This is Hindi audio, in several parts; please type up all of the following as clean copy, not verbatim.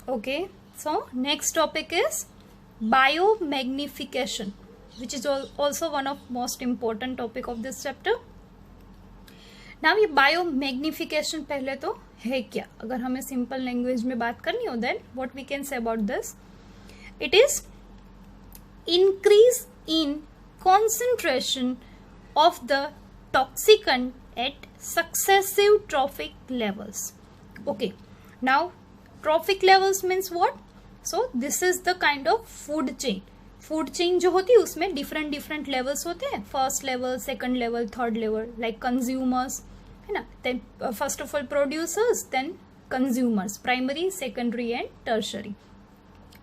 Okay, so next topic is biomagnification, which is also one of most important topic of this chapter. Now ये biomagnification पहले तो है क्या, अगर हमें सिंपल लैंग्वेज में बात करनी हो then what we can say about this. It is increase in concentration of the toxicant at successive trophic levels. Okay, now trophic levels means what? So this is the kind of food chain. Food chain जो होती है उसमें डिफरेंट डिफरेंट लेवल्स होते हैं, first level, second level, third level, like consumers है ना, then first of all producers, then consumers, primary, secondary and tertiary.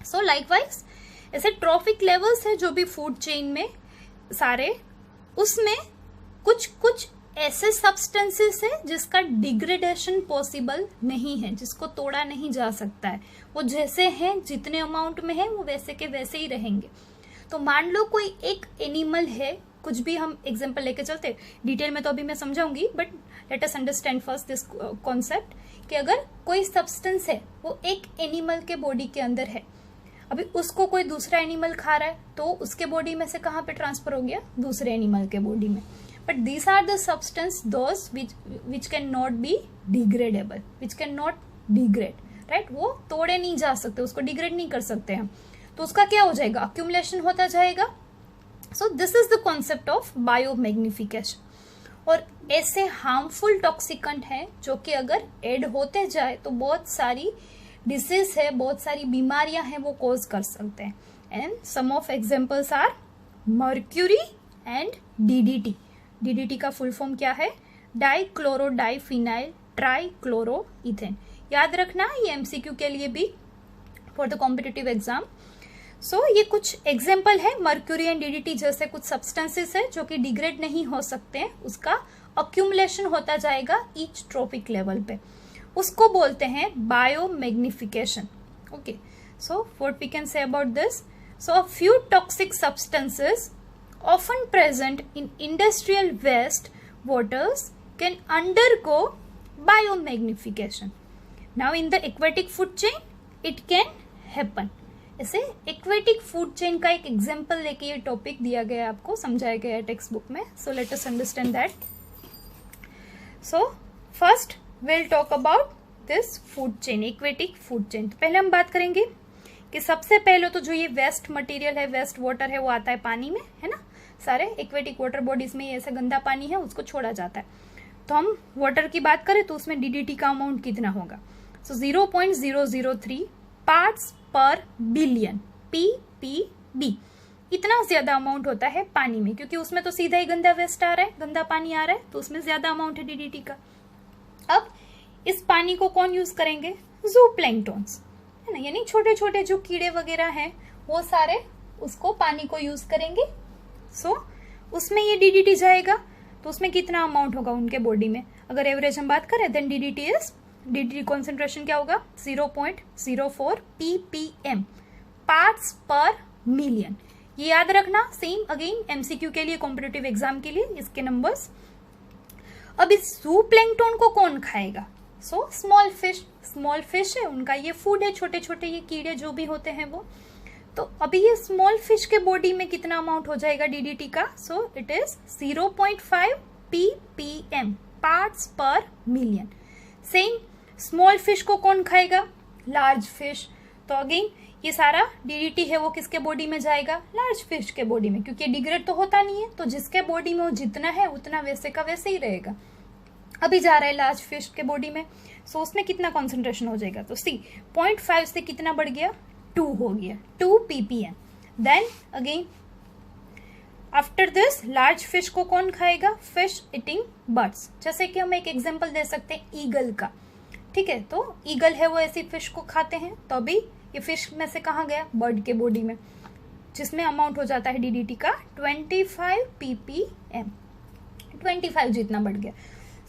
So likewise ऐसे ट्रॉफिक लेवल्स है जो भी फूड चेन में सारे, उसमें कुछ कुछ ऐसे सब्सटेंसेस है जिसका डिग्रेडेशन पॉसिबल नहीं है, जिसको तोड़ा नहीं जा सकता है. वो जैसे हैं, जितने अमाउंट में है वो वैसे के वैसे ही रहेंगे. तो मान लो कोई एक एनिमल है, कुछ भी हम एग्जांपल लेके चलते, डिटेल में तो अभी मैं समझाऊंगी, but let us understand first this concept कि अगर कोई सब्सटेंस है वो एक एनिमल के बॉडी के अंदर है, अभी उसको कोई दूसरा एनिमल खा रहा है तो उसके बॉडी में से कहाँ पे ट्रांसफर हो गया, दूसरे एनिमल के बॉडी में. But these are the substance those which can not be degradable, which can not degrade, right. वो तोड़े नहीं जा सकते, उसको डिग्रेड नहीं कर सकते हम, तो उसका क्या हो जाएगा, अक्यूमुलेशन होता जाएगा. So this is the concept of biomagnification. और ऐसे हार्मफुल टॉक्सिकेंट हैं जो कि अगर ऐड होते जाए तो बहुत सारी डिसीज है, बहुत सारी बीमारियां हैं वो कॉज कर सकते हैं. And some of examples are mercury and DDT. DDT का फुल फॉर्म क्या है, डाइक्लोरोडाइफिनाइल ट्राइक्लोरोइथेन. याद रखना ये एमसीक्यू के लिए भी फॉर द कॉम्पिटिटिव एग्जाम. सो ये कुछ एग्जाम्पल है, मर्क्यूरी एंड डीडीटी जैसे कुछ सब्सटेंसेस है जो कि डिग्रेड नहीं हो सकते हैं, उसका अक्यूमुलेशन होता जाएगा ईच ट्रॉपिक लेवल पे, उसको बोलते हैं biomagnification. Okay, so what we can say about this. So a few toxic substances often present in industrial waste waters can undergo biomagnification. Now in the aquatic food chain it can happen. ऐसे aquatic food chain का एक एग्जाम्पल लेके ये टॉपिक दिया गया है, आपको समझाया गया है टेक्स्ट बुक में. So let us understand that. So first we'll talk about this food chain, aquatic food chain. तो पहले हम बात करेंगे कि सबसे पहले तो जो ये वेस्ट मटेरियल है, वेस्ट वाटर है, वो आता है पानी में, है ना. सारे एक्वेटिक वाटर बॉडीज में ऐसा गंदा पानी है उसको छोड़ा जाता है. तो हम वाटर की बात करें तो उसमें डीडीटी का अमाउंट कितना होगा. सो 0.003 पार्ट्स पर बिलियन, PPB. इतना ज्यादा अमाउंट होता है पानी में, क्योंकि उसमें तो सीधा ही गंदा वेस्ट आ रहा है, गंदा पानी आ रहा है, तो उसमें ज्यादा अमाउंट है डीडीटी का. अब इस पानी को कौन यूज करेंगे, जूप्लैंक्टन्स, है ना, यानी छोटे छोटे जो कीड़े वगैरह हैं वो सारे उसको पानी को यूज करेंगे. सो उसमें ये डीडीटी जाएगा, तो उसमें कितना अमाउंट होगा उनके बॉडी में, अगर एवरेज हम बात करें देन डीडीटी कॉन्सेंट्रेशन क्या होगा, 0.04 ppm पार्ट्स पर मिलियन. ये याद रखना, सेम अगेन एमसीक्यू के लिए, कॉम्पिटिटिव एग्जाम के लिए इसके नंबर्स. अब इस जूप्लैंक्टन को कौन खाएगा, so small fish. Small fish है, उनका ये फूड है, छोटे छोटे ये कीड़े जो भी होते हैं वो. तो अभी ये स्मॉल फिश के बॉडी में कितना अमाउंट हो जाएगा डीडीटी का, सो इट इज 0.5 ppm पार्ट्स पर मिलियन. सेम स्मॉल फिश को कौन खाएगा, लार्ज फिश. तो अगेन ये सारा डीडीटी है वो किसके बॉडी में जाएगा, लार्ज फिश के बॉडी में, क्योंकि डिग्रेड तो होता नहीं है, तो जिसके बॉडी में वो जितना है उतना वैसे का वैसे ही रहेगा. अभी जा रहा है लार्ज फिश के बॉडी में, सो उसमें कितना कॉन्सेंट्रेशन हो जाएगा, तो सी 0.5 से कितना बढ़ गया, 2 हो गया, 2 ppm. Then again after this large fish को कौन खाएगा, फिश ईटिंग बर्ड्स. जैसे कि हम एक एग्जांपल दे सकते हैं ईगल का, ठीक है. तो ईगल है वो ऐसी फिश को खाते हैं, तो अभी ये फिश में से कहाँ गया, बर्ड के बॉडी में, जिसमें अमाउंट हो जाता है डीडीटी का 25 ppm, 25 जितना बढ़ गया.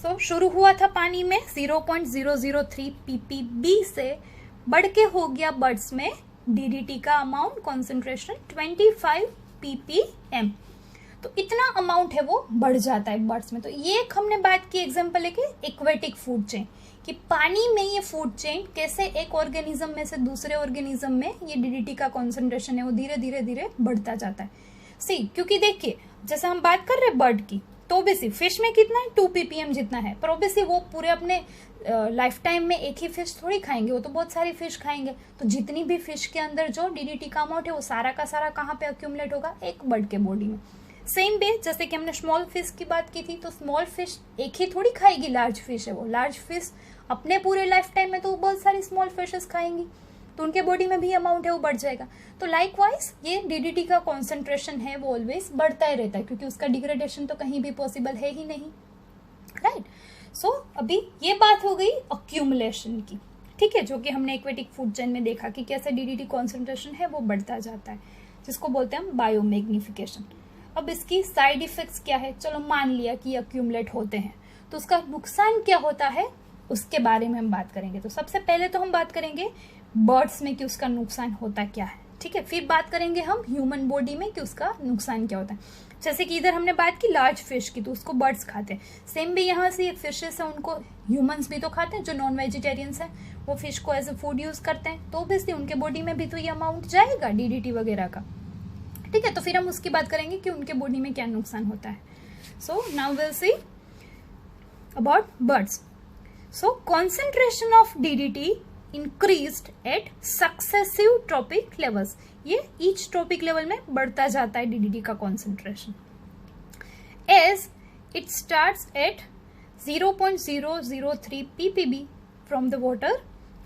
सो शुरू हुआ था पानी में 0.003 ppb से, बढ़ के हो गया बर्ड्स में डीडीटी का अमाउंट कॉन्सेंट्रेशन 25 ppm. तो इतना अमाउंट है वो बढ़ जाता है बर्ड्स में. तो ये एक हमने बात की एग्जांपल है कि एक्वेटिक फूड चेन, कि पानी में ये फूड चेन कैसे एक ऑर्गेनिज्म में से दूसरे ऑर्गेनिज्म में ये डीडीटी का कॉन्सेंट्रेशन है वो धीरे धीरे धीरे बढ़ता जाता है। सी क्योंकि देखिए जैसे हम बात कर रहे हैं बर्ड की, तो ओबियसली फिश में कितना है 2 ppm जितना है, पर ओबियसली वो पूरे अपने लाइफ टाइम में एक ही फिश थोड़ी खाएंगे, वो तो बहुत सारी फिश खाएंगे। तो जितनी भी फिश के अंदर जो डीडीटी का अमाउंट है वो सारा का सारा कहाँ पे अक्यूमुलेट होगा, एक बर्ड के बॉडी में। सेम वे जैसे कि हमने स्मॉल फिश की बात की थी, तो स्मॉल फिश एक ही थोड़ी खाएगी, लार्ज फिश है वो, लार्ज फिश अपने पूरे लाइफ टाइम में तो बहुत सारी स्मॉल फिशेस खाएंगी, तो उनके बॉडी में भी अमाउंट है वो बढ़ जाएगा। तो लाइकवाइज ये डीडीटी का कॉन्सेंट्रेशन है वो ऑलवेज बढ़ता ही रहता है, क्योंकि उसका डिग्रेडेशन तो कहीं भी पॉसिबल है ही नहीं, राइट। सो अभी ये बात हो गई अक्यूमुलेशन की, ठीक है, जो कि हमने एक्वेटिक फूड चेन में देखा कि कैसे डीडीटी कॉन्सेंट्रेशन है वो बढ़ता जाता है, जिसको बोलते हैं हम बायोमैग्निफिकेशन। अब इसकी साइड इफेक्ट्स क्या है, चलो मान लिया कि अक्यूमुलेट होते हैं, तो उसका नुकसान क्या होता है उसके बारे में हम बात करेंगे। तो सबसे पहले तो हम बात करेंगे बर्ड्स में कि उसका नुकसान होता क्या है, ठीक है। फिर बात करेंगे हम ह्यूमन बॉडी में कि उसका नुकसान क्या होता है। जैसे कि इधर हमने बात की लार्ज फिश की, तो उसको बर्ड्स खाते हैं। सेम भी यहाँ से ये फिशेस है उनको ह्यूमंस भी तो खाते हैं, जो नॉन वेजिटेरियंस हैं वो फिश को एज ए फूड यूज करते हैं, तो ऑब्वियसली उनके बॉडी में भी तो ये अमाउंट जाएगा डीडीटी वगैरह का, ठीक है। तो फिर हम उसकी बात करेंगे कि उनके बॉडी में क्या नुकसान होता है। So now will see about birds. So concentration of DDT increased at successive trophic levels, ये each trophic level में बढ़ता जाता है डीडीटी का concentration, as it starts at 0.003 ppb from the water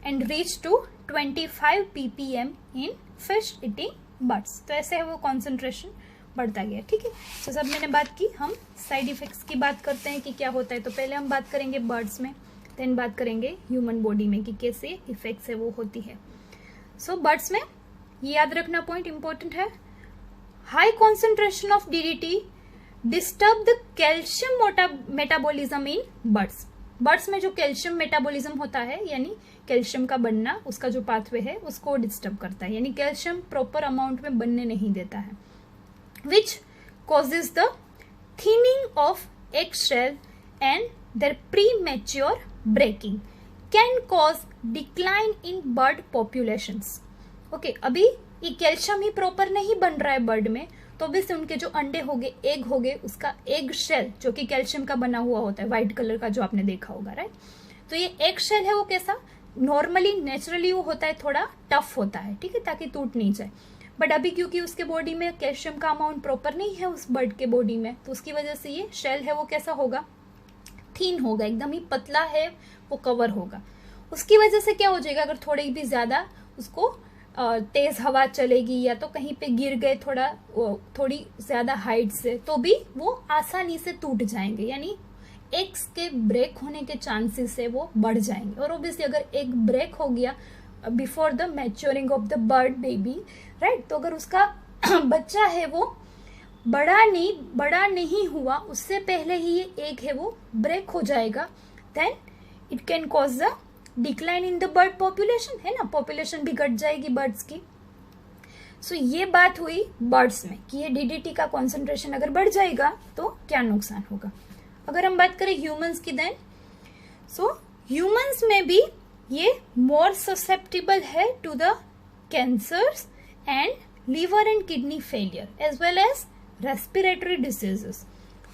and reach to 25 ppm in fish eating birds। तो ऐसे है वो कॉन्सेंट्रेशन बढ़ता गया, ठीक है। तो सब मैंने बात की, हम साइड इफेक्ट्स की बात करते हैं कि क्या होता है। तो पहले हम बात करेंगे बर्ड्स में, देन बात करेंगे ह्यूमन बॉडी में कि कैसे इफेक्ट्स है वो होती है। सो बर्ड्स में ये याद रखना पॉइंट इंपॉर्टेंट है, high concentration of DDT disturb the calcium metabolism in birds. Birds में जो कैल्शियम मेटाबॉलिज्म होता है, यानी कैल्शियम का बनना, उसका जो पाथवे है उसको डिस्टर्ब करता है, यानी कैल्शियम प्रॉपर अमाउंट में बनने नहीं देता है, which causes the thinning of egg shell and their premature breaking can cause decline in bird populations। Okay, अभी ये कैल्शियम ही प्रॉपर नहीं बन रहा है बर्ड में, तो अभी से उनके जो अंडे हो गए, एग हो गए, उसका एग शेल जो कि कैल्शियम का बना हुआ होता है, व्हाइट कलर का जो आपने देखा होगा, राइट। तो ये एग शेल है वो कैसा, नॉर्मली नेचुरली वो होता है थोड़ा टफ होता है, ठीक है, ताकि टूट नहीं जाए। बट अभी क्योंकि उसके बॉडी में कैल्शियम का अमाउंट प्रॉपर नहीं है उस बर्ड के बॉडी में, तो उसकी वजह से ये शेल है वो कैसा होगा, थीन होगा, एकदम ही पतला है वो कवर होगा। उसकी वजह से क्या हो जाएगा, अगर थोड़ी भी ज्यादा उसको तेज हवा चलेगी या तो कहीं पे गिर गए थोड़ी ज्यादा हाइट से, तो भी वो आसानी से टूट जाएंगे, यानी एग्स के ब्रेक होने के चांसेस है वो बढ़ जाएंगे। और ओब्वियसली अगर एग ब्रेक हो गया before the maturing of the bird baby, right, तो अगर उसका बच्चा है वो बड़ा नहीं हुआ, उससे पहले ही ये एग है वो ब्रेक हो जाएगा, then it can cause the decline in the bird population, है ना, पॉपुलेशन भी घट जाएगी बर्ड्स की। सो ये बात हुई बर्ड्स में कि ये डीडीटी का कॉन्सेंट्रेशन अगर बढ़ जाएगा तो क्या नुकसान होगा। अगर हम बात करें ह्यूमंस की, देन सो ह्यूमंस में भी ये मोर ससेप्टेबल है to the cancers and liver and kidney failure as well as respiratory diseases,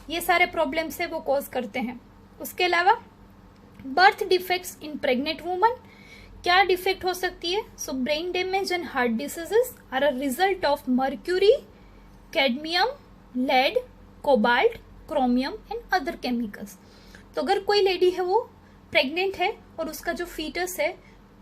ये सारे प्रॉब्लम्स है वो कॉज करते हैं। उसके अलावा birth defects in pregnant woman, क्या डिफेक्ट हो सकती है, so brain damage and heart diseases are a result of mercury, cadmium, lead, cobalt, chromium and other chemicals. तो अगर कोई लेडी है वो प्रेग्नेंट है और उसका जो फीटस है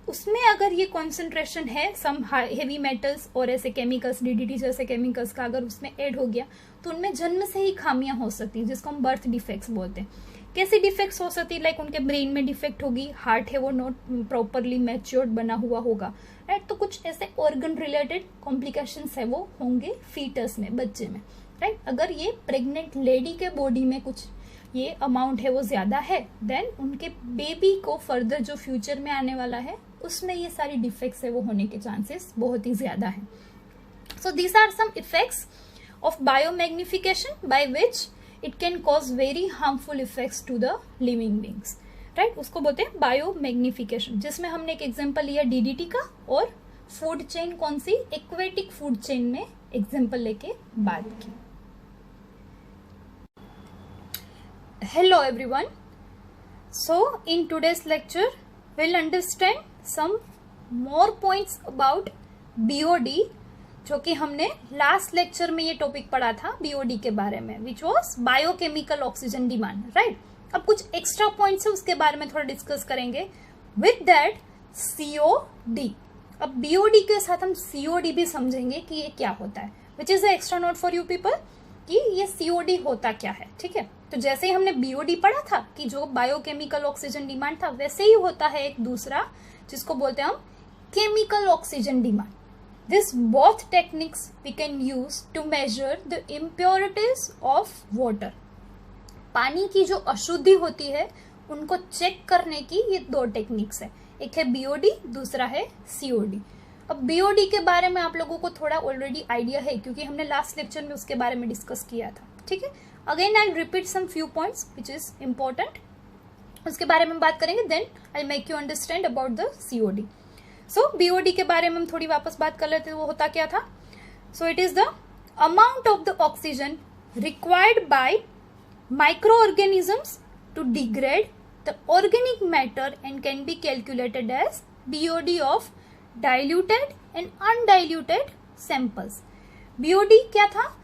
उसमें अगर ये कॉन्सेंट्रेशन है सम हेवी मेटल्स और ऐसे केमिकल्स, डीडीटी जैसे केमिकल्स का अगर उसमें ऐड हो गया, तो उनमें जन्म से ही खामियां हो सकती हैं, जिसको हम बर्थ डिफेक्ट्स बोलते हैं। कैसी डिफेक्ट्स हो सकती है, लाइक उनके ब्रेन में डिफेक्ट होगी, हार्ट है वो नॉट प्रॉपरली मैच्योर्ड बना हुआ होगा, राइट। तो कुछ ऐसे ऑर्गन रिलेटेड कॉम्प्लिकेशंस है वो होंगे फीटस में, बच्चे में, राइट। अगर ये प्रेग्नेंट लेडी के बॉडी में कुछ ये अमाउंट है वो ज्यादा है, देन उनके बेबी को फर्दर जो फ्यूचर में आने वाला है उसमें ये सारी डिफेक्ट्स है वो होने के चांसेस बहुत ही ज्यादा है। So these are some effects of biomagnification by which it can cause very harmful effects to the living beings, right, उसको बोलते हैं बायो मैग्निफिकेशन, जिसमें हमने एक एग्जांपल लिया डीडीटी का, और फूड चेन कौन सी, एक्वेटिक फूड चेन में एग्जांपल लेके बात की। Hello everyone, so in today's lecture we'll understand some more points about BOD, जो कि हमने लास्ट लेक्चर में ये टॉपिक पढ़ा था BOD के बारे में, which was biochemical oxygen demand, right. अब कुछ एक्स्ट्रा पॉइंट्स है उसके बारे में थोड़ा डिस्कस करेंगे। विद दैट COD, अब BOD के साथ हम COD भी समझेंगे कि ये क्या होता है, which is extra note for you people, कि ये COD होता क्या है, ठीक है। तो जैसे ही हमने BOD पढ़ा था कि जो बायोकेमिकल ऑक्सीजन डिमांड था, वैसे ही होता है एक दूसरा जिसको बोलते हैं हम chemical oxygen demand. This both techniques we can use to measure the impurities of water. पानी की जो अशुद्धि होती है उनको चेक करने की ये दो टेक्निक्स है, एक है BOD, दूसरा है COD। अब BOD के बारे में आप लोगों को थोड़ा ऑलरेडी आइडिया है क्योंकि हमने लास्ट लेक्चर में उसके बारे में डिस्कस किया था, ठीक है। Again I repeat some few points which is important, उसके बारे में बात करेंगे, then I make you understand about the COD। सो BOD के बारे में हम थोड़ी वापस बात कर लेते हैं, वो होता क्या था। So it is the amount of the oxygen required by micro organisms to degrade the organic matter and can be calculated as BOD of diluted and undiluted samples. BOD क्या था,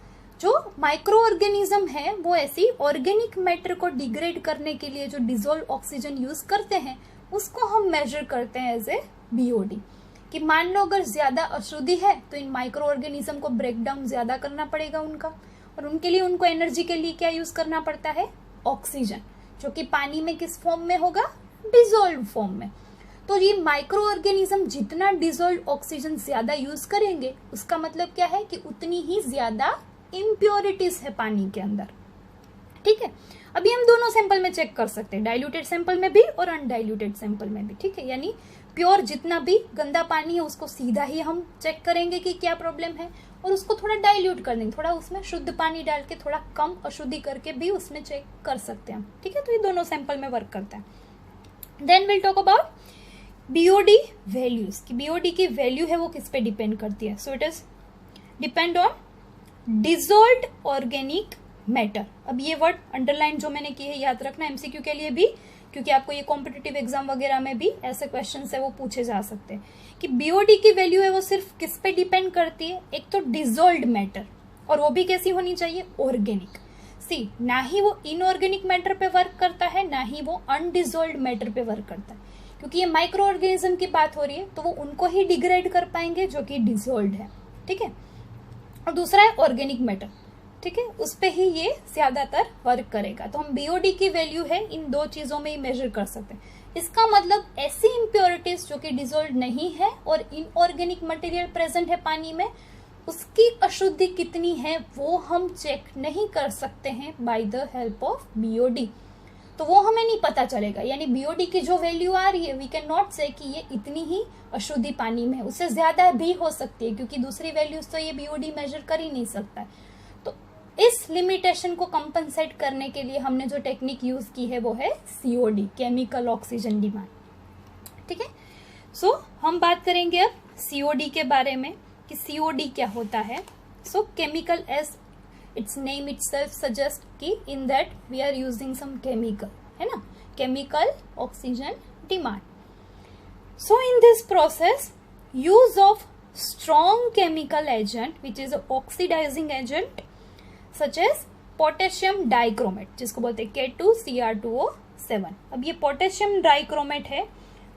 जो माइक्रो ऑर्गेनिज्म है वो ऐसी ऑर्गेनिक मैटर को डिग्रेड करने के लिए जो डिसॉल्व ऑक्सीजन यूज करते हैं उसको हम मेजर करते हैं एज ए BOD। कि मान लो अगर ज्यादा अशुद्धि है तो इन माइक्रो ऑर्गेनिज्म को ब्रेक डाउन ज्यादा करना पड़ेगा उनका, और उनके लिए उनको एनर्जी के लिए क्या यूज करना पड़ता है, ऑक्सीजन, जो कि पानी में किस फॉर्म में होगा, डिसॉल्व फॉर्म में। तो ये माइक्रो ऑर्गेनिज्म जितना डिसॉल्व ऑक्सीजन ज्यादा यूज करेंगे उसका मतलब क्या है कि उतनी ही ज्यादा इम्प्योरिटीज है पानी के अंदर, ठीक है। अभी हम दोनों सैंपल में चेक कर सकते हैं, डाइल्यूटेड सैंपल में भी और अनडाइल्यूटेड सैंपल में भी, ठीक है। यानी प्योर जितना भी गंदा पानी है उसको सीधा ही हम चेक करेंगे कि क्या प्रॉब्लम है, और उसको थोड़ा डाइल्यूट कर देंगे, थोड़ा उसमें शुद्ध पानी डाल के थोड़ा कम अशुद्धि करके भी उसमें चेक कर सकते हैं, ठीक है। तो ये दोनों सैंपल में वर्क करता है। Then will talk about BOD values, कि BOD की वैल्यू है वो किस पे डिपेंड करती है। So it is depend on dissolved organic matter. अब ये वर्ड अंडरलाइन जो मैंने की है याद रखना MCQ के लिए भी, क्योंकि आपको ये कॉम्पिटिटिव एग्जाम वगैरह में भी ऐसे क्वेश्चन है वो पूछे जा सकते हैं कि BOD की वैल्यू है वो सिर्फ किस पे डिपेंड करती है, एक तो डिसॉल्व्ड मैटर, और वो भी कैसी होनी चाहिए, ऑर्गेनिक। सी, ना ही वो इनऑर्गेनिक मैटर पे वर्क करता है, ना ही वो अनडिसॉल्व्ड मैटर पे वर्क करता है, क्योंकि ये माइक्रो ऑर्गेनिज्म की बात हो रही है तो वो उनको ही डिग्रेड कर पाएंगे जो कि डिसॉल्व्ड है, ठीक है। और दूसरा है ऑर्गेनिक मैटर, ठीक है, उस पे ही ये ज्यादातर वर्क करेगा। तो हम BOD की वैल्यू है इन दो चीजों में ही मेजर कर सकते हैं। इसका मतलब ऐसी इम्प्योरिटीज जो कि डिसॉल्व्ड नहीं है और इनऑर्गेनिक मटेरियल प्रेजेंट है पानी में, उसकी अशुद्धि कितनी है वो हम चेक नहीं कर सकते हैं by the help of BOD। तो वो हमें नहीं पता चलेगा, यानी BOD की जो वैल्यू आ रही है वी कैन नॉट से कि ये इतनी ही अशुद्धि पानी में है, उससे ज्यादा भी हो सकती है, क्योंकि दूसरी वैल्यूज तो ये BOD मेजर कर ही नहीं सकता है। तो इस लिमिटेशन को कंपनसेट करने के लिए हमने जो टेक्निक यूज की है वो है COD, केमिकल ऑक्सीजन डिमांड, ठीक है। सो हम बात करेंगे अब COD के बारे में कि COD क्या होता है। So chemical as its name itself suggest कि in that we are using some chemical, है ना, chemical oxygen demand. So in this process use of strong chemical agent which is a oxidizing agent such as potassium dichromate, जिसको बोलते हैं K2Cr2O7। अब ये पोटेशियम डाइक्रोमेट है,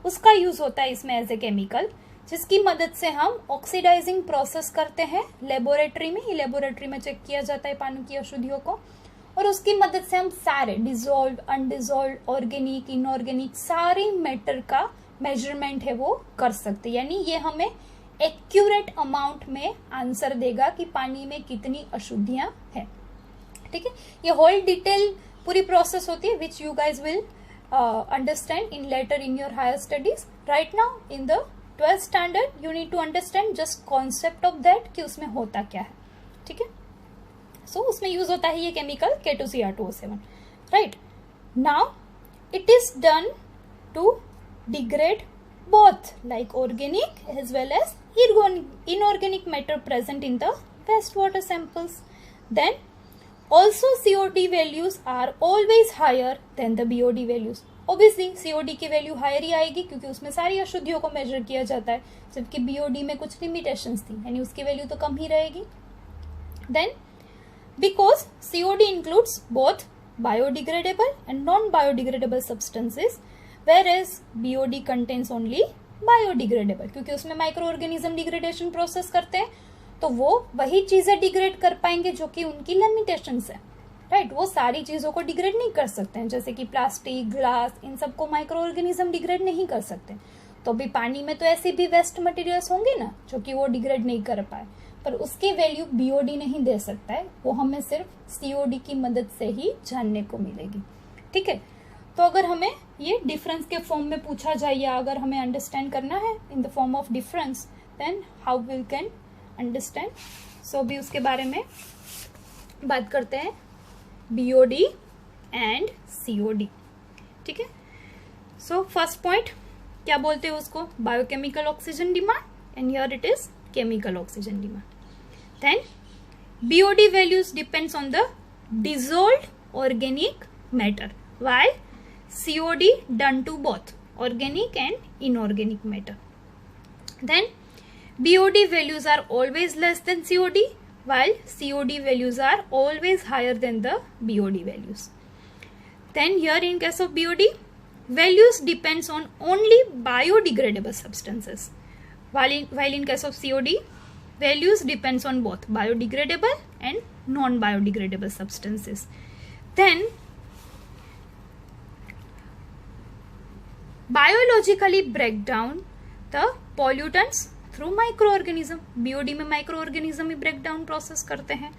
उसका यूज होता है इसमें एज ए केमिकल, जिसकी मदद से हम ऑक्सीडाइजिंग प्रोसेस करते हैं लेबोरेटरी में। लेबोरेटरी में चेक किया जाता है पानी की अशुद्धियों को, और उसकी मदद से हम सारे डिसॉल्व, अनडिसॉल्व, ऑर्गेनिक, इनऑर्गेनिक सारे मैटर का मेजरमेंट है वो कर सकते हैं। यानी ये हमें एक्यूरेट अमाउंट में आंसर देगा कि पानी में कितनी अशुद्धियां हैं, ठीक है। ये होल डिटेल पूरी प्रोसेस होती है which you guys will understand in later in your higher studies. Right now in the 12th standard you need to understand just concept of that कि उसमें होता क्या है, ठीक है। सो उसमें यूज होता है ये chemical K2Cr2O7। Right now it is done to degrade both like organic as well as inorganic matter present in the wastewater samples. Then also COD values are always higher than the BOD values. Obviously COD की वैल्यू हायर ही आएगी क्योंकि उसमें सारी अशुद्धियों को मेजर किया जाता है, जबकि BOD में कुछ लिमिटेशंस थी यानी उसकी वैल्यू तो कम ही रहेगी. Then because COD includes both biodegradable and non-biodegradable substances, whereas BOD contains only biodegradable, क्योंकि उसमें माइक्रो ऑर्गेनिज्म डिग्रेडेशन प्रोसेस करते हैं तो वो वही चीजें डिग्रेड कर पाएंगे जो कि उनकी लिमिटेशंस है, राइट. वो सारी चीजों को डिग्रेड नहीं कर सकते हैं, जैसे कि प्लास्टिक, ग्लास, इन सबको माइक्रो ऑर्गेनिज्म डिग्रेड नहीं कर सकते. तो अभी पानी में तो ऐसे भी वेस्ट मटेरियल्स होंगे ना जो कि वो डिग्रेड नहीं कर पाए, पर उसकी वैल्यू BOD नहीं दे सकता है, वो हमें सिर्फ COD की मदद से ही जानने को मिलेगी. ठीक है. तो अगर हमें ये डिफरेंस के फॉर्म में पूछा जाए या अगर हमें अंडरस्टैंड करना है in the form of difference, then how we can understand. So अभी उसके बारे में बात करते हैं, BOD एंड COD. ठीक है. सो फर्स्ट पॉइंट क्या बोलते हैं उसको, biochemical oxygen demand, and here it is chemical oxygen demand. Then BOD values depends on the dissolved organic matter, while COD done to both organic and inorganic matter. Then BOD values are always less than COD, while COD values are always higher than the BOD values. Then here in case of BOD, values depends on only biodegradable substances, while in case of COD, values depends on both biodegradable and non-biodegradable substances. Then biologically break down the pollutants through microorganism. BOD में microorganism ही breakdown process करते हैं,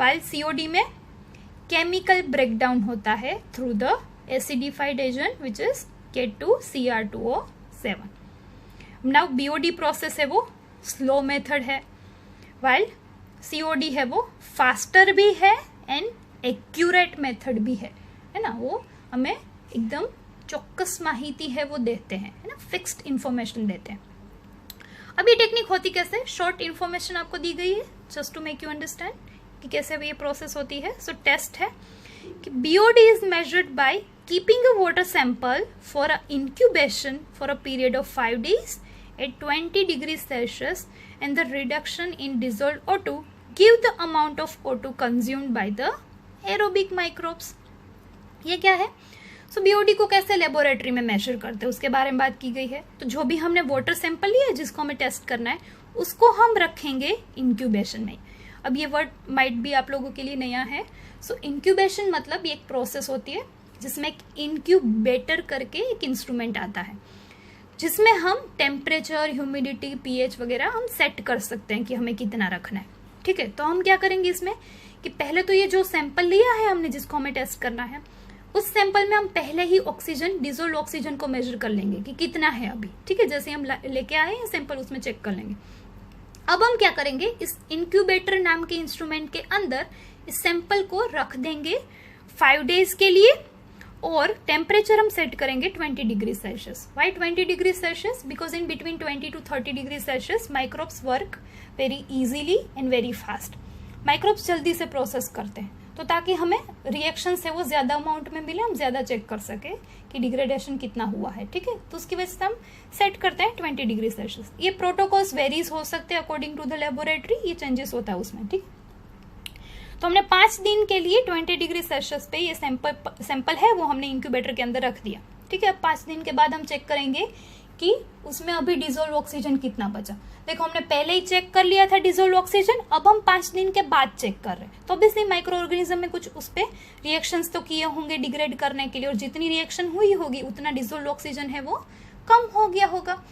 while COD में chemical breakdown होता है through the acidified agent which is K2Cr2O7. Now BOD process है वो स्लो मेथड है, वाइल COD है वो फास्टर भी है एंड एक्यूरेट मेथड भी है ना. वो हमें एकदम चौकस माहिती है वो देते हैं, है ना, फिक्स्ड इंफॉर्मेशन देते हैं. अब ये टेक्निक होती कैसे, शॉर्ट इंफॉर्मेशन आपको दी गई है just to make you understand कि कैसे ये प्रोसेस होती है. सो टेस्ट है कि BOD is measured by keeping a water sample for a incubation for a period of 5 days at 20 degrees Celsius, and the reduction in dissolved O2 give the amount of O2 consumed by the aerobic microbes. ये क्या है. सो BOD को कैसे लेबोरेटरी में मेजर करते हैं उसके बारे में बात की गई है. तो जो भी हमने वाटर सैंपल लिया है जिसको हमें टेस्ट करना है उसको हम रखेंगे इंक्यूबेशन में. अब ये वर्ड माइट भी आप लोगों के लिए नया है. सो इंक्यूबेशन मतलब ये एक प्रोसेस होती है जिसमें एक इंक्यूबेटर करके एक इंस्ट्रूमेंट आता है जिसमें हम टेम्परेचर, ह्यूमिडिटी, pH वगैरह हम सेट कर सकते हैं कि हमें कितना रखना है. ठीक है. तो हम क्या करेंगे इसमें कि पहले तो ये जो सैंपल लिया है हमने जिसको हमें टेस्ट करना है उस सैंपल में हम पहले ही ऑक्सीजन, डिसोल्व ऑक्सीजन को मेजर कर लेंगे कि कितना है अभी. ठीक है. जैसे हम लेके आए हैं सैंपल उसमें चेक कर लेंगे. अब हम क्या करेंगे, इस इंक्यूबेटर नाम के इंस्ट्रूमेंट के अंदर इस सैंपल को रख देंगे 5 days के लिए और टेम्परेचर हम सेट करेंगे 20 degree Celsius. Why 20 degree Celsius? Because in between 20 to 30 degree Celsius microbes work very easily and very fast. Microbes जल्दी से प्रोसेस करते हैं तो ताकि हमें रिएक्शन से वो ज्यादा अमाउंट में मिले, हम ज्यादा चेक कर सके कि डिग्रेडेशन कितना हुआ है. ठीक है. तो उसकी वजह से हम सेट करते हैं 20 डिग्री सेल्सियस. ये प्रोटोकॉल्स वेरीज हो सकते हैं अकॉर्डिंग टू द लेबोरेटरी, ये चेंजेस होता है उसमें. ठीक. तो हमने 5 दिन के लिए 20 डिग्री सेल्सियस पे ये सैंपल है वो हमने इंक्यूबेटर के अंदर रख दिया. ठीक है. अब 5 दिन के बाद हम चेक करेंगे कि उसमें अभी डिसोल्व ऑक्सीजन कितना बचा. देखो हमने पहले ही चेक कर लिया था डिसोल्व ऑक्सीजन, अब हम 5 दिन के बाद चेक कर रहे हैं. तो ऑब्वियसली माइक्रो ऑर्गेनिज्म में कुछ उस पर रिएक्शंस तो किए होंगे डिग्रेड करने के लिए, और जितनी रिएक्शन हुई होगी उतना डिसोल्व ऑक्सीजन है वो कम हो गया होगा.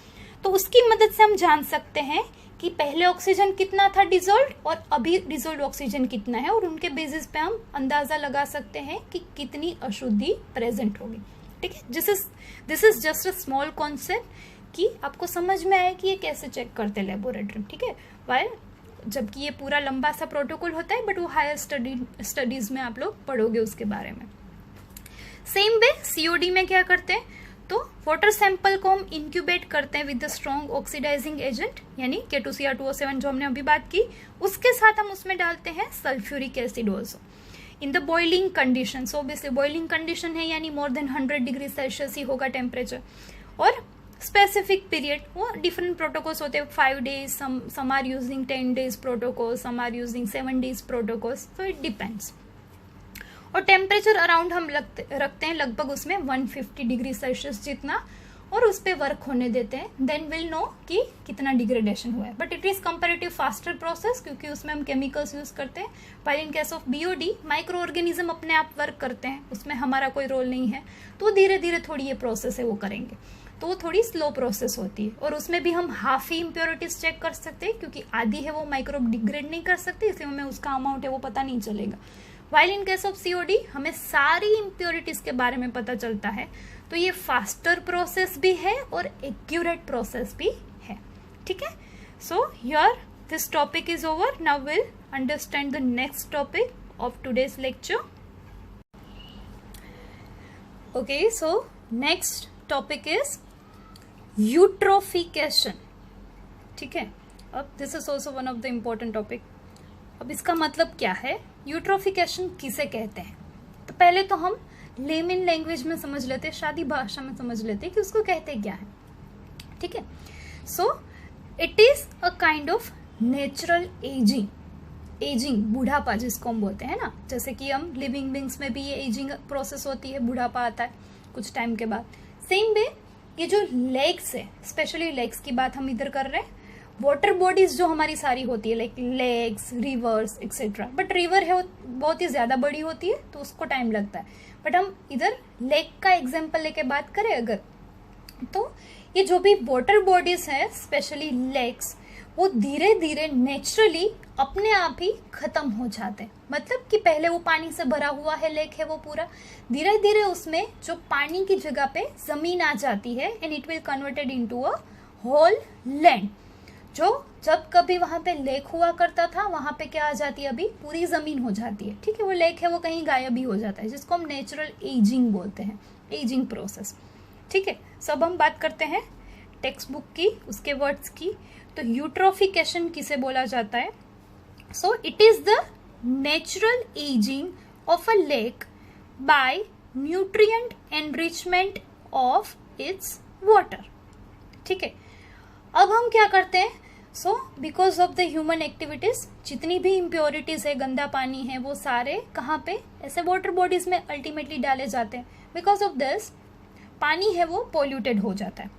तो उसकी मदद से हम जान सकते हैं कि पहले ऑक्सीजन कितना था डिसोल्व और अभी डिसोल्व ऑक्सीजन कितना है, और उनके बेसिस पे हम अंदाजा लगा सकते हैं कि कितनी अशुद्धि प्रेजेंट होगी. ठीक है. This is just a small concept कि आपको समझ में आए कि ये कैसे चेक करते हैं लेबोरेटरी. ठीक है. वाइल जबकि ये पूरा लंबा सा प्रोटोकॉल होता है, बट वो हायर स्टडीज में आप लोग पढ़ोगे उसके बारे में. सेम वे सीओडी में क्या करते हैं, तो वाटर सैंपल को हम इंक्यूबेट करते हैं with the strong oxidising agent, यानी K2Cr2O7 जो हमने अभी बात की, उसके साथ हम उसमें डालते हैं sulphuric acid also in the boiling condition. So obviously boiling condition है यानी मोर देन 100 डिग्री सेल्सियस ही होगा टेम्परेचर. और स्पेसिफिक पीरियड, वो डिफरेंट प्रोटोकॉल्स होते हैं, 5 days, some are using 10 days protocol, some are using 7 days protocols, so it depends. और टेम्परेचर अराउंड हम रखते हैं लगभग उसमें 150 डिग्री सेल्सियस जितना, और उस पर वर्क होने देते हैं. देन विल नो कि कितना डिग्रेडेशन हुआ है. But it is comparative faster process क्योंकि उसमें हम केमिकल्स यूज करते हैं. पर in case of BOD micro organism अपने आप वर्क करते हैं, उसमें हमारा कोई रोल नहीं है. तो धीरे धीरे थोड़ी ये प्रोसेस है वो करेंगे, तो वो थोड़ी स्लो प्रोसेस होती है. और उसमें भी हम हाफ ही इम्प्योरिटीज चेक कर सकते हैं क्योंकि आधी है वो माइक्रोब डिग्रेड नहीं कर सकते, इसलिए हमें उसका अमाउंट है वो पता नहीं चलेगा. While in case of COD हमें सारी इम्प्योरिटीज के बारे में पता चलता है. तो ये फास्टर प्रोसेस भी है और एक्यूरेट प्रोसेस भी है. ठीक है. So here this topic is over. Now will understand the next topic of today's lecture. Okay, so next topic is eutrophication. ठीक है. अब this is also one of the important topic. अब इसका मतलब क्या है, यूट्रोफिकेशन किसे कहते हैं? तो पहले तो हम लेमन लैंग्वेज में समझ लेते हैं, शादी भाषा में समझ लेते हैं कि उसको कहते क्या है. ठीक है. So it is a kind of natural ageing, बुढ़ापा जिसको हम बोलते हैं ना. जैसे कि हम लिविंग बींग्स में भी ये एजिंग प्रोसेस होती है, बुढ़ापा आता है कुछ टाइम के बाद. सेम वे ये जो लेग्स है, स्पेशली लेग्स की बात हम इधर कर रहे हैं, वाटर बॉडीज जो हमारी सारी होती है like legs, reverse etcetera. But river है वो बहुत ही ज्यादा बड़ी होती है तो उसको टाइम लगता है. बट हम इधर लेग का एग्जांपल लेके बात करें अगर, तो ये जो भी वाटर बॉडीज है स्पेशली लेग्स, वो धीरे धीरे नेचुरली अपने आप ही खत्म हो जाते हैं. मतलब कि पहले वो पानी से भरा हुआ है लेक है वो पूरा, धीरे धीरे उसमें जो पानी की जगह पे जमीन आ जाती है and it will converted into a whole land. जो जब कभी वहां पे लेक हुआ करता था वहां पे क्या आ जाती है, अभी पूरी जमीन हो जाती है. ठीक है. वो लेक है वो कहीं गायब ही हो जाता है, जिसको हम नेचुरल एजिंग बोलते हैं, एजिंग प्रोसेस. ठीक है. सब हम बात करते हैं टेक्स्ट बुक की, उसके वर्ड्स की. तो यूट्रोफिकेशन किसे बोला जाता है? So it is the natural ageing of a lake bye nutrient enrichment of its water. ठीक है. अब हम क्या करते हैं, सो because of the human activities जितनी भी इम्प्योरिटीज है, गंदा पानी है, वो सारे कहाँ पे ऐसे वाटर बॉडीज में अल्टीमेटली डाले जाते हैं. बिकॉज ऑफ दिस पानी है वो पोल्यूटेड हो जाता है.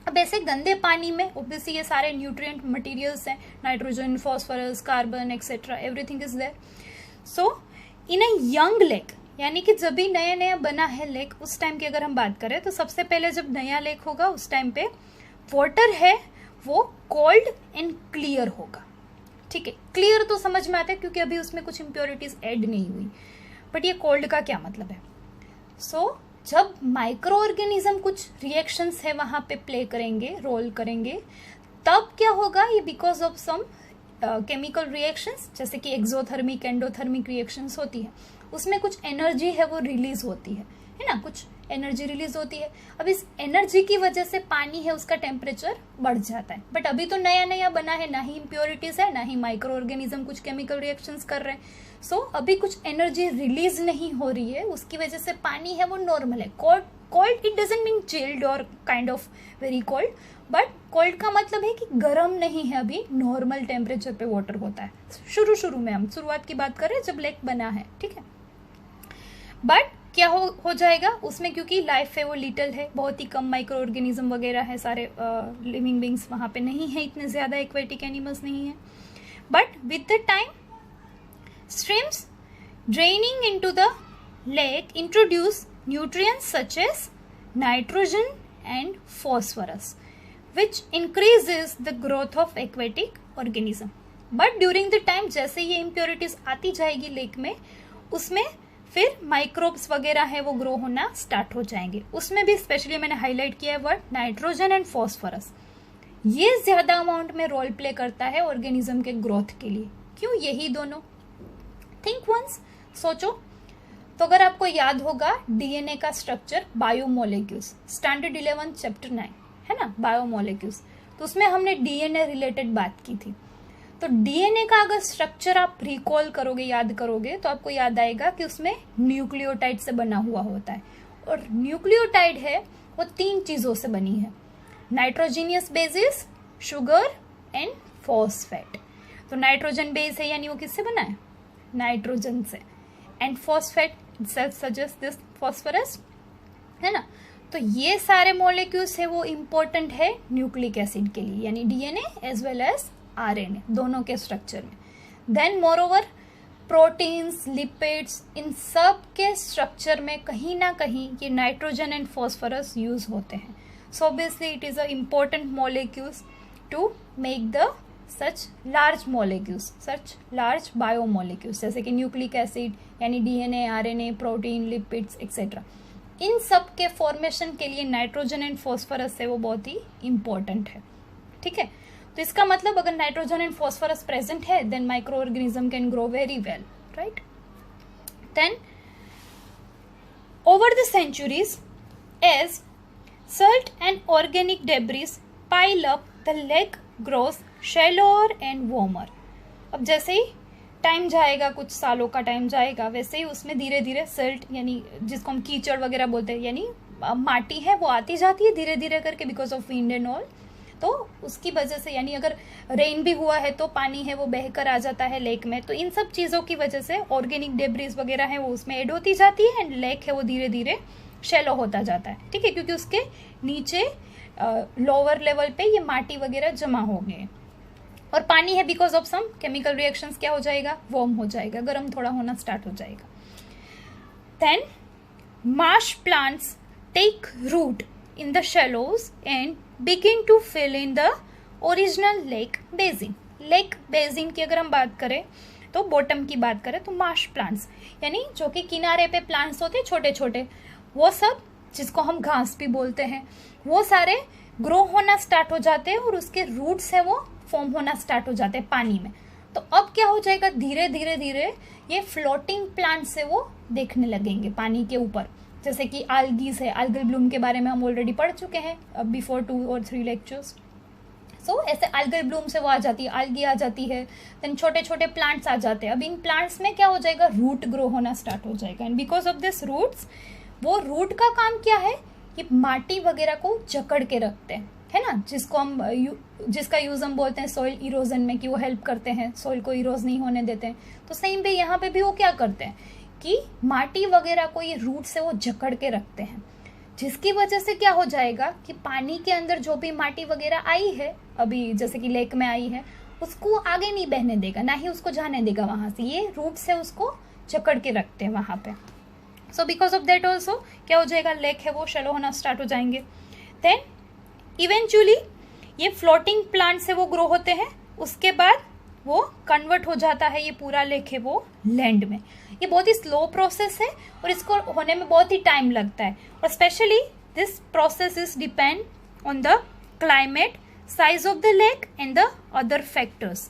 अब ऐसे गंदे पानी में ऑब्वियसली ये सारे न्यूट्रिएंट मटेरियल्स हैं, nitrogen, phosphorus, carbon etcetera, everything is there. So in a young lake, यानी कि जब भी नया नया बना है लेक, उस टाइम की अगर हम बात करें तो सबसे पहले जब नया लेक होगा उस टाइम पे वाटर है वो कोल्ड एंड क्लियर होगा. ठीक है. क्लियर तो समझ में आता है क्योंकि अभी उसमें कुछ इम्प्योरिटीज ऐड नहीं हुई. बट ये कोल्ड का क्या मतलब है? सो जब माइक्रो ऑर्गेनिज्म कुछ रिएक्शंस है वहां पे प्ले करेंगे, रोल करेंगे, तब क्या होगा, ये because of some chemical reactions जैसे कि एक्सोथर्मिक, एंडोथर्मिक रिएक्शंस होती है, उसमें कुछ एनर्जी है वो रिलीज होती है ना, कुछ एनर्जी रिलीज होती है. अब इस एनर्जी की वजह से पानी है उसका टेम्परेचर बढ़ जाता है. बट अभी तो नया नया बना है, ना ही इम्प्योरिटीज है, ना ही माइक्रो ऑर्गेनिज्म कुछ केमिकल रिएक्शंस कर रहे हैं. सो अभी कुछ एनर्जी रिलीज नहीं हो रही है, उसकी वजह से पानी है वो नॉर्मल है. Cold it doesn't mean chilled और kind of very cold, but cold का मतलब है कि गर्म नहीं है, अभी नॉर्मल टेम्परेचर पे वाटर होता है. शुरू में हम शुरुआत की बात करें जब लेक बना है. ठीक है. बट क्या हो जाएगा उसमें, क्योंकि लाइफ है वो लिटल है, बहुत ही कम माइक्रो ऑर्गेनिज्म वगैरह है, सारे लिविंग बींग्स वहां पे नहीं है, इतने ज्यादा एक्वेटिक एनिमल्स नहीं है. But with the time streams draining into the lake introduce nutrients such as nitrogen and phosphorus which increases the growth of aquatic organism. But during the time जैसे ये impurities आती जाएगी लेक में, उसमें फिर माइक्रोब्स वगैरह है वो ग्रो होना स्टार्ट हो जाएंगे. उसमें भी स्पेशली मैंने हाईलाइट किया है वर्ड नाइट्रोजन एंड फॉस्फोरस. ये ज्यादा अमाउंट में रोल प्ले करता है ऑर्गेनिज्म के ग्रोथ के लिए. क्यों यही दोनों? थिंक वंस, सोचो. तो अगर आपको याद होगा डीएनए का स्ट्रक्चर बायोमोलिक्यूल्स, स्टैंडर्ड 11 चैप्टर 9 है ना, बायोमोलिक्यूल्स, तो उसमें हमने डीएनए रिलेटेड बात की थी। तो डीएनए का अगर स्ट्रक्चर आप रिकॉल करोगे, याद करोगे, तो आपको याद आएगा कि उसमें न्यूक्लियोटाइड से बना हुआ होता है। और न्यूक्लियोटाइड है वो 3 चीजों से बनी है, nitrogenous basis, sugar and phosphate. तो नाइट्रोजन बेस है यानी वो किससे बना है, नाइट्रोजन से, and phosphate itself suggest this phosphorus, है ना। तो ये सारे मॉलिक्यूल्स है वो इंपॉर्टेंट है न्यूक्लिक एसिड के लिए, यानी DNA as well as RNA दोनों के स्ट्रक्चर में। Then moreover proteins, lipids, इन सब के स्ट्रक्चर में कहीं ना कहीं ये नाइट्रोजन एंड फॉस्फोरस यूज होते हैं। So obviously it is a important molecules to make the such large molecules, such large biomolecules, जैसे कि न्यूक्लिक एसिड यानी DNA, RNA, protein, lipids etcetera. इन सब के फॉर्मेशन के लिए नाइट्रोजन एंड फॉस्फोरस है वो बहुत ही इंपॉर्टेंट है, ठीक है। तो इसका मतलब अगर नाइट्रोजन एंड फॉस्फोरस प्रेजेंट है then micro organism can grow very well, right. Then over the centuries as salt and organic debris pile up, the lake grows shallower and warmer. अब जैसे ही टाइम जाएगा, कुछ सालों का टाइम जाएगा, वैसे ही उसमें धीरे धीरे सल्ट यानी जिसको हम कीचड़ वगैरह बोलते हैं, यानी माटी है वो आती जाती है धीरे धीरे करके because of wind and all. तो उसकी वजह से यानी अगर रेन भी हुआ है तो पानी है वो बहकर आ जाता है लेक में। तो इन सब चीज़ों की वजह से ऑर्गेनिक डेब्रिस वगैरह है वो उसमें ऐड होती जाती है एंड लेक है वो धीरे धीरे शैलो होता जाता है, ठीक है, क्योंकि उसके नीचे लोअर लेवल पे ये माटी वगैरह जमा हो गए और पानी है because of some chemical reactions क्या हो जाएगा, वार्म हो जाएगा, गर्म थोड़ा होना स्टार्ट हो जाएगा। Then marsh plants take root in the shallows and begin to fill in the original lake basin. Lake basin की अगर हम बात करें तो बॉटम की बात करें तो मार्श प्लांट्स यानी जो कि किनारे पे प्लांट्स होते हैं छोटे छोटे, वो सब जिसको हम घास भी बोलते हैं, वो सारे ग्रो होना स्टार्ट हो जाते हैं और उसके रूट्स है वो फॉर्म होना स्टार्ट हो जाते हैं पानी में। तो अब क्या हो जाएगा, धीरे धीरे धीरे ये फ्लोटिंग प्लांट्स है वो देखने लगेंगे पानी के ऊपर, जैसे कि आल्गीज है, आल्गल ब्लूम के बारे में हम ऑलरेडी पढ़ चुके हैं बिफोर 2 और 3 लेक्चर्स। सो ऐसे आल्गल ब्लूम से वो आ जाती है, आल्गी आ जाती है, देन छोटे छोटे प्लांट्स आ जाते हैं। अब इन प्लांट्स में क्या हो जाएगा, रूट ग्रो होना स्टार्ट हो जाएगा and because of this roots, वो रूट का काम क्या है, ये माटी वगैरह को जकड़ के रखते हैं, है ना, जिसको हम जिसका यूज हम बोलते हैं सॉइल इरोजन में, कि वो हेल्प करते हैं, सॉइल को इरोज नहीं होने देते हैं। तो सेम पे यहाँ पे भी वो क्या करते हैं कि माटी वगैरह को ये रूट से वो जकड़ के रखते हैं, जिसकी वजह से क्या हो जाएगा कि पानी के अंदर जो भी माटी वगैरह आई है अभी जैसे कि लेक में आई है, उसको आगे नहीं बहने देगा, ना ही उसको जाने देगा वहां से, ये रूट से उसको जकड़ के रखते हैं वहां पे। सो बिकॉज ऑफ दैट ऑल्सो क्या हो जाएगा, लेक है वो शैलो होना स्टार्ट हो जाएंगे। देन इवेंचुअली ये फ्लोटिंग प्लांट से वो ग्रो होते हैं, उसके बाद वो कन्वर्ट हो जाता है ये पूरा लेक है वो लैंड में। ये बहुत ही स्लो प्रोसेस है और इसको होने में बहुत ही टाइम लगता है, और specially this process is depend on the climate, size of the lake and the other factors.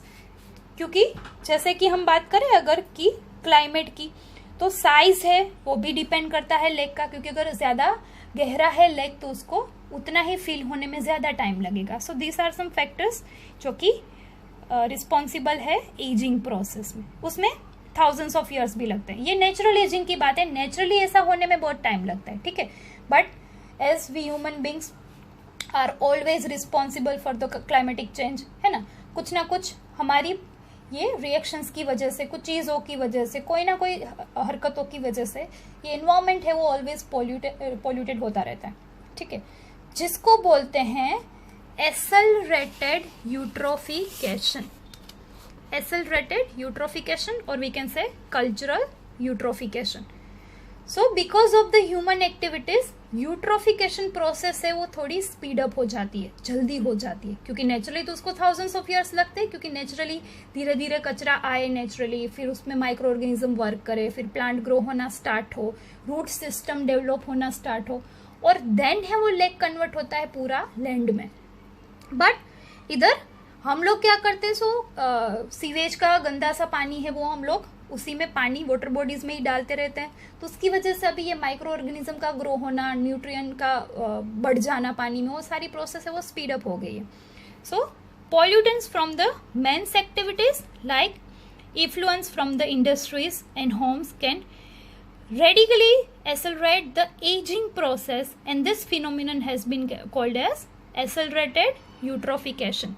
क्योंकि जैसे कि हम बात करें अगर की क्लाइमेट की, तो साइज है वो भी डिपेंड करता है लेक का, क्योंकि अगर ज्यादा गहरा है लेक तो उसको उतना ही फील होने में ज्यादा टाइम लगेगा। So these are some factors जो कि रिस्पॉन्सिबल है एजिंग प्रोसेस में, उसमें थाउजेंड्स ऑफ ईयर्स भी लगते हैं। ये नेचुरल एजिंग की बात है, नेचुरली ऐसा होने में बहुत टाइम लगता है, ठीक है, but as we human beings are always responsible for the climatic change, है ना कुछ हमारी ये रिएक्शंस की वजह से, कुछ चीज़ों की वजह से, कोई ना कोई हरकतों की वजह से ये एनवायरमेंट है वो ऑलवेज पोल्यूटेड होता रहता है, ठीक है, जिसको बोलते हैं एसेलरेटेड यूट्रोफिकेशन, एसेलरेटेड यूट्रोफिकेशन, और we can say cultural eutrophication. So because of the human activities eutrophication process है वो थोड़ी स्पीड अप हो जाती है, जल्दी हो जाती है, क्योंकि नेचुरली तो उसको थाउजेंड्स ऑफ ईयर्स लगते हैं, क्योंकि नेचुरली धीरे धीरे कचरा आए नेचुरली, फिर उसमें माइक्रो ऑर्गेनिज्म वर्क करे, फिर प्लांट ग्रो होना स्टार्ट हो, रूट सिस्टम डेवलप होना स्टार्ट हो, और देन है वो लेक कन्वर्ट होता है पूरा लैंड में। बट इधर हम लोग क्या करते हैं, सीवेज का गंदा सा पानी है वो हम लोग उसी में पानी वाटर बॉडीज में ही डालते रहते हैं, तो उसकी वजह से अभी ये माइक्रो ऑर्गेनिज्म का ग्रो होना, न्यूट्रिएंट का बढ़ जाना पानी में, वो सारी प्रोसेस है वो स्पीड अप हो गई है. सो pollutants from the man's activities like effluents from the industries and homes can radically accelerate the aging process, and this phenomenon has been called as accelerated eutrophication.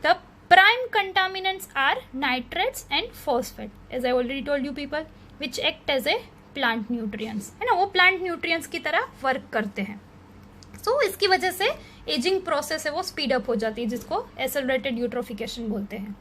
The prime contaminants are nitrates and phosphate, as I already told you people, which act as a plant nutrients, है ना, वो plant nutrients की तरह वर्क करते हैं. सो इसकी वजह से एजिंग प्रोसेस है वो स्पीड अप हो जाती है, जिसको एसेलरेटेड यूट्रोफिकेशन बोलते हैं.